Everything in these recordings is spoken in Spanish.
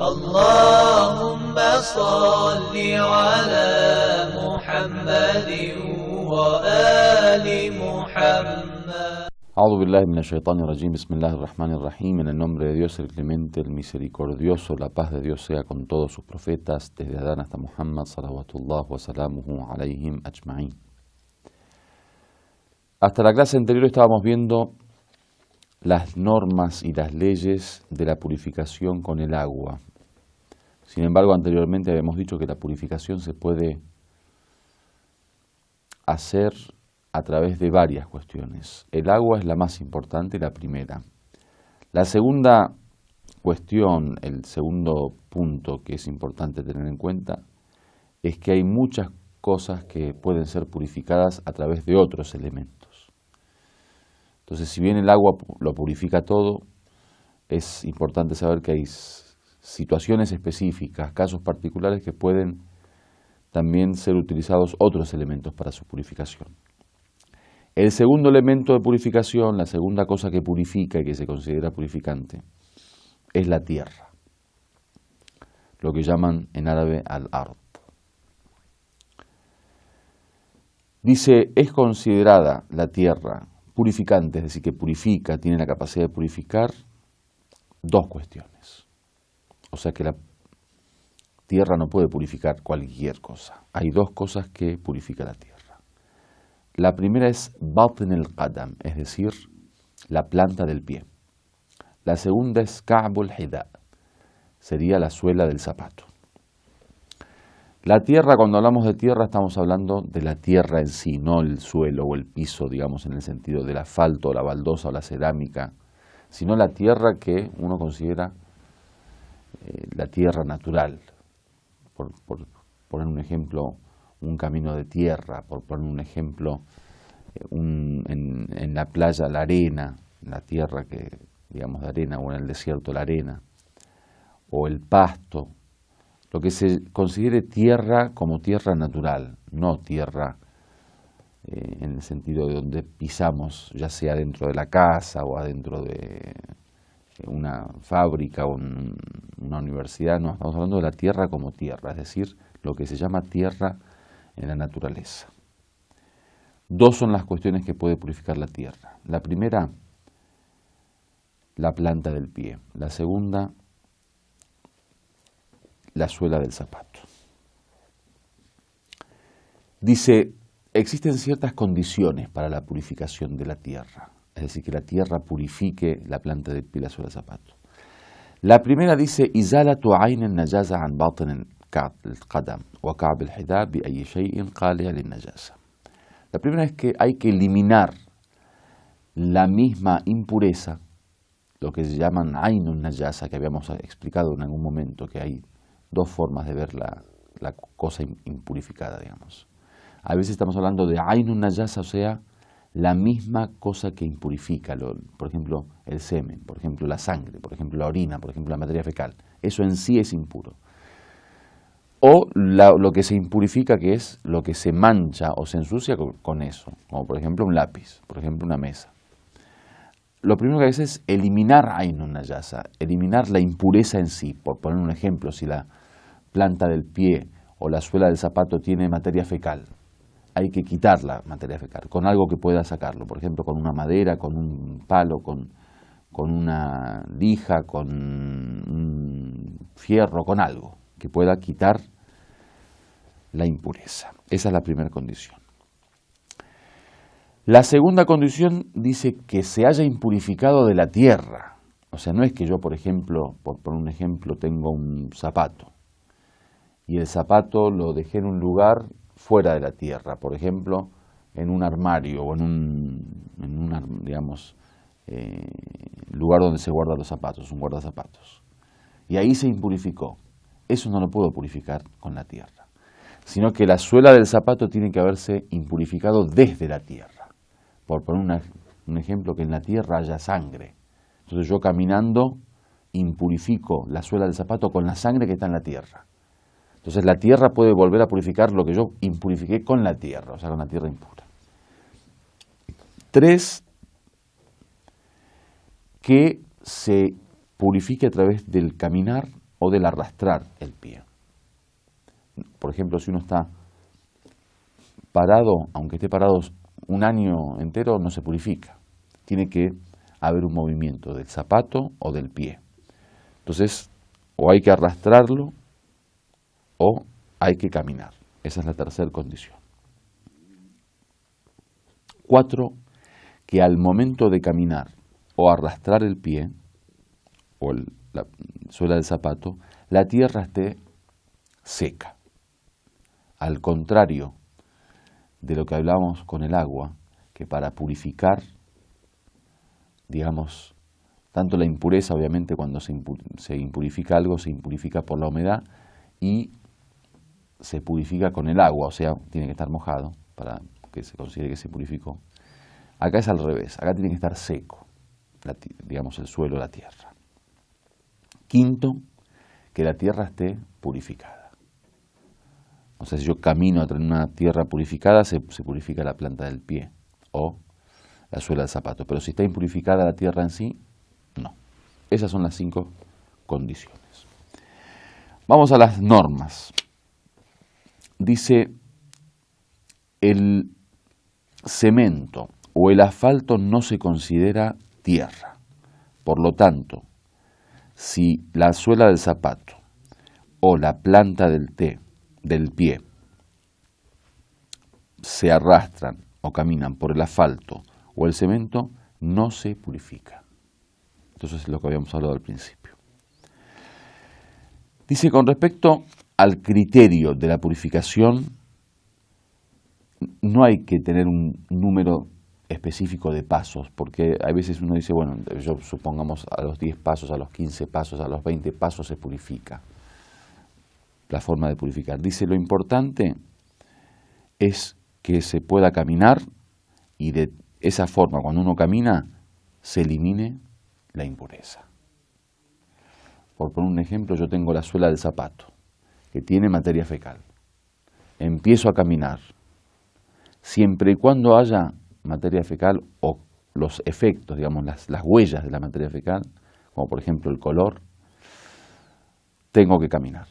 اللهم صل على محمد وآل محمد. A'udhu billahi minash shaitani rajim, bismillahirrahmanirrahim. En el nombre de Dios, el clemente, el misericordioso, la paz de Dios sea con todos sus profetas, desde Adán hasta Muhammad, salawatullah wa salamuhu alayhim ajma'in. Hasta la clase anterior estábamos viendo las normas y las leyes de la purificación con el agua. Sin embargo, anteriormente habíamos dicho que la purificación se puede hacer a través de varias cuestiones. El agua es la más importante, la primera. La segunda cuestión, el segundo punto que es importante tener en cuenta, es que hay muchas cosas que pueden ser purificadas a través de otros elementos. Entonces, si bien el agua lo purifica todo, es importante saber que hay situaciones específicas, casos particulares que pueden también ser utilizados otros elementos para su purificación. El segundo elemento de purificación, la segunda cosa que purifica y que se considera purificante, es la tierra, lo que llaman en árabe al-ard. Dice, es considerada la tierra purificante, es decir, que purifica, tiene la capacidad de purificar, dos cuestiones. O sea que la tierra no puede purificar cualquier cosa. Hay dos cosas que purifica la tierra. La primera es batn al-qadam, es decir, la planta del pie. La segunda es ka'b al-hida, sería la suela del zapato. La tierra, cuando hablamos de tierra, estamos hablando de la tierra en sí, no el suelo o el piso, digamos, en el sentido del asfalto, la baldosa o la cerámica, sino la tierra que uno considera la tierra natural. Por poner un ejemplo, un camino de tierra, por poner un ejemplo, en la playa la arena, la tierra que, digamos, de arena, o en el desierto la arena, o el pasto, lo que se considere tierra como tierra natural, no tierra en el sentido de donde pisamos, ya sea dentro de la casa o adentro de una fábrica o una universidad. No, estamos hablando de la tierra como tierra, es decir, lo que se llama tierra en la naturaleza. Dos son las cuestiones que puede purificar la tierra. La primera, la planta del pie. La segunda, la suela del zapato. Dice, existen ciertas condiciones para la purificación de la tierra, es decir, que la tierra purifique la planta del pie y la suela del zapato. La primera dice, izalatu ayn an-najaza an batin al-qadam wa ka'b al-hida bi ayyi shay'in qali' lin-najasa. La primera es que hay que eliminar la misma impureza, lo que se llaman aynun najasa, que habíamos explicado en algún momento, que hay dos formas de ver la cosa impurificada, digamos. A veces estamos hablando de aynun najasa, o sea, la misma cosa que impurifica, por ejemplo, el semen, por ejemplo, la sangre, por ejemplo, la orina, por ejemplo, la materia fecal. Eso en sí es impuro. O lo que se impurifica, que es lo que se mancha o se ensucia con eso, como por ejemplo un lápiz, por ejemplo una mesa. Lo primero que hace es eliminar aynun najasa, eliminar la impureza en sí. Por poner un ejemplo, si la planta del pie o la suela del zapato tiene materia fecal, hay que quitar la materia fecal con algo que pueda sacarlo, por ejemplo con una madera, con un palo, con una lija, con un fierro, con algo que pueda quitar la impureza. Esa es la primera condición. La segunda condición dice que se haya impurificado de la tierra. O sea, no es que yo, por ejemplo, por poner un ejemplo, tengo un zapato y el zapato lo dejé en un lugar fuera de la tierra, por ejemplo, en un armario o en un digamos, lugar donde se guardan los zapatos, un guardazapatos. Y ahí se impurificó. Eso no lo puedo purificar con la tierra, sino que la suela del zapato tiene que haberse impurificado desde la tierra. Por poner un ejemplo, que en la tierra haya sangre. Entonces yo caminando impurifico la suela del zapato con la sangre que está en la tierra. Entonces la tierra puede volver a purificar lo que yo impurifiqué con la tierra, o sea, con la tierra impura. 3, que se purifique a través del caminar o del arrastrar el pie. Por ejemplo, si uno está parado, aunque esté parado un año entero, no se purifica. Tiene que haber un movimiento del zapato o del pie. Entonces, o hay que arrastrarlo o hay que caminar. Esa es la tercera condición. 4, que al momento de caminar o arrastrar el pie o la suela del zapato, la tierra esté seca. Al contrario de lo que hablábamos con el agua, que para purificar, digamos, tanto la impureza, obviamente cuando se impurifica algo, se impurifica por la humedad y se purifica con el agua, o sea, tiene que estar mojado para que se considere que se purificó. Acá es al revés, acá tiene que estar seco, digamos, el suelo, la tierra. 5, que la tierra esté purificada. O sea, si yo camino en una tierra purificada, se purifica la planta del pie o la suela del zapato. Pero si está impurificada la tierra en sí, no. Esas son las 5 condiciones. Vamos a las normas. Dice, el cemento o el asfalto no se considera tierra. Por lo tanto, si la suela del zapato o la planta del pie se arrastran o caminan por el asfalto o el cemento, no se purifica. Entonces es lo que habíamos hablado al principio. Dice, con respecto al criterio de la purificación, no hay que tener un número específico de pasos, porque a veces uno dice, bueno, yo supongamos a los 10 pasos, a los 15 pasos, a los 20 pasos se purifica. La forma de purificar. Dice, lo importante es que se pueda caminar y de esa forma, cuando uno camina, se elimine la impureza. Por poner un ejemplo, yo tengo la suela del zapato, que tiene materia fecal. Empiezo a caminar. Siempre y cuando haya materia fecal o los efectos, digamos, las huellas de la materia fecal, como por ejemplo el color, tengo que caminar.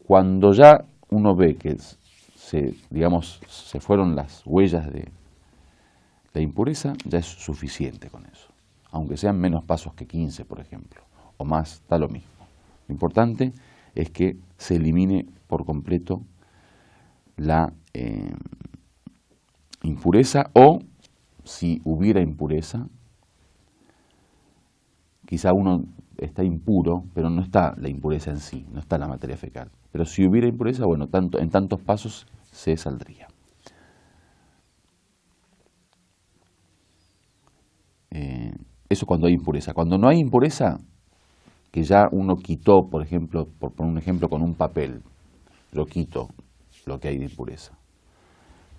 Cuando ya uno ve que se fueron las huellas de la impureza, ya es suficiente con eso. Aunque sean menos pasos que 15, por ejemplo, o más, da lo mismo. Lo importante es que se elimine por completo la impureza, o si hubiera impureza, quizá uno está impuro, pero no está la impureza en sí, no está la materia fecal. Pero si hubiera impureza, bueno, en tantos pasos se saldría. Eso cuando hay impureza. Cuando no hay impureza, que ya uno quitó, por ejemplo, por poner un ejemplo, con un papel, yo quito lo que hay de impureza.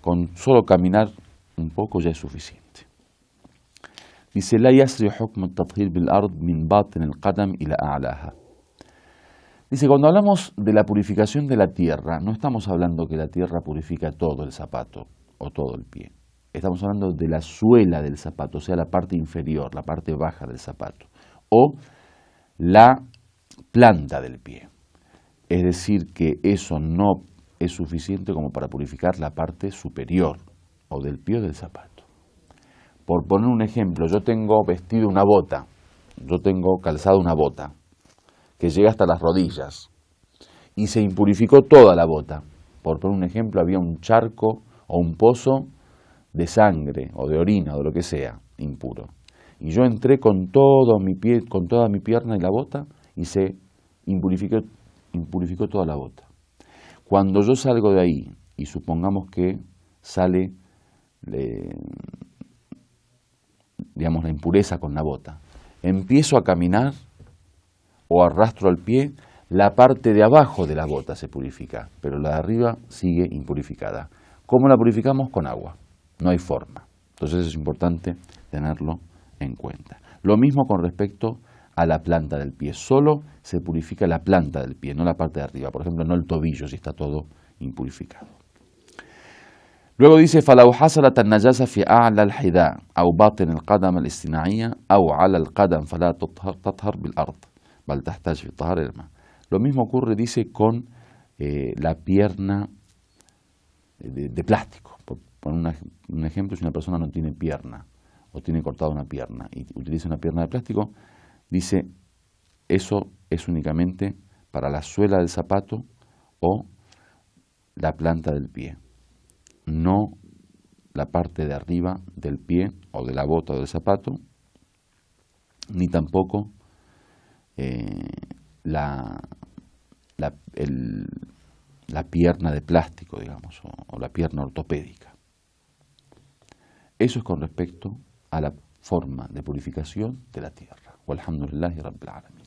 Con solo caminar un poco ya es suficiente. Dice, la yasri hukm at-tathhir bil ard min batin al-qadam ila a'laha. Dice, cuando hablamos de la purificación de la tierra, no estamos hablando que la tierra purifica todo el zapato o todo el pie. Estamos hablando de la suela del zapato, o sea, la parte inferior, la parte baja del zapato, o la planta del pie. Es decir, que eso no es suficiente como para purificar la parte superior o del pie o del zapato. Por poner un ejemplo, yo tengo vestido una bota, yo tengo calzado una bota que llega hasta las rodillas y se impurificó toda la bota. Por poner un ejemplo, había un charco o un pozo de sangre o de orina o de lo que sea impuro. Y yo entré con todo mi pie, con toda mi pierna y la bota, y se impurificó toda la bota. Cuando yo salgo de ahí, y supongamos que sale, digamos, la impureza con la bota, empiezo a caminar o arrastro el pie, la parte de abajo de la bota se purifica, pero la de arriba sigue impurificada. ¿Cómo la purificamos? Con agua. No hay forma. Entonces es importante tenerlo en cuenta. Lo mismo con respecto a la planta del pie. Solo se purifica la planta del pie, no la parte de arriba. Por ejemplo, no el tobillo, si está todo impurificado. Luego dice, فَلَوْ حَصَلَتْ النَّجَاسَةُ فِي أَعْلَى الْحِذَاءِ أَوْ بَاطِنِ الْقَدَمِ الِاصْطِنَاعِيَّةِ أَوْ عَلَى الْقَدَمِ فَلَا تَطْهَرْ بِالْأَرْضِ بَلْ تَحْتَاجُ فِي الطَّهَارَةِ إلى الماء. Lo mismo ocurre, dice, con la pierna de plástico. Por poner un ejemplo, si una persona no tiene pierna o tiene cortada una pierna y utiliza una pierna de plástico, dice, eso es únicamente para la suela del zapato o la planta del pie, no la parte de arriba del pie o de la bota o del zapato, ni tampoco la pierna de plástico, digamos, o la pierna ortopédica. Eso es con respecto a la forma de purificación de la tierra. Walhamdulillahi Rabbil Alamin.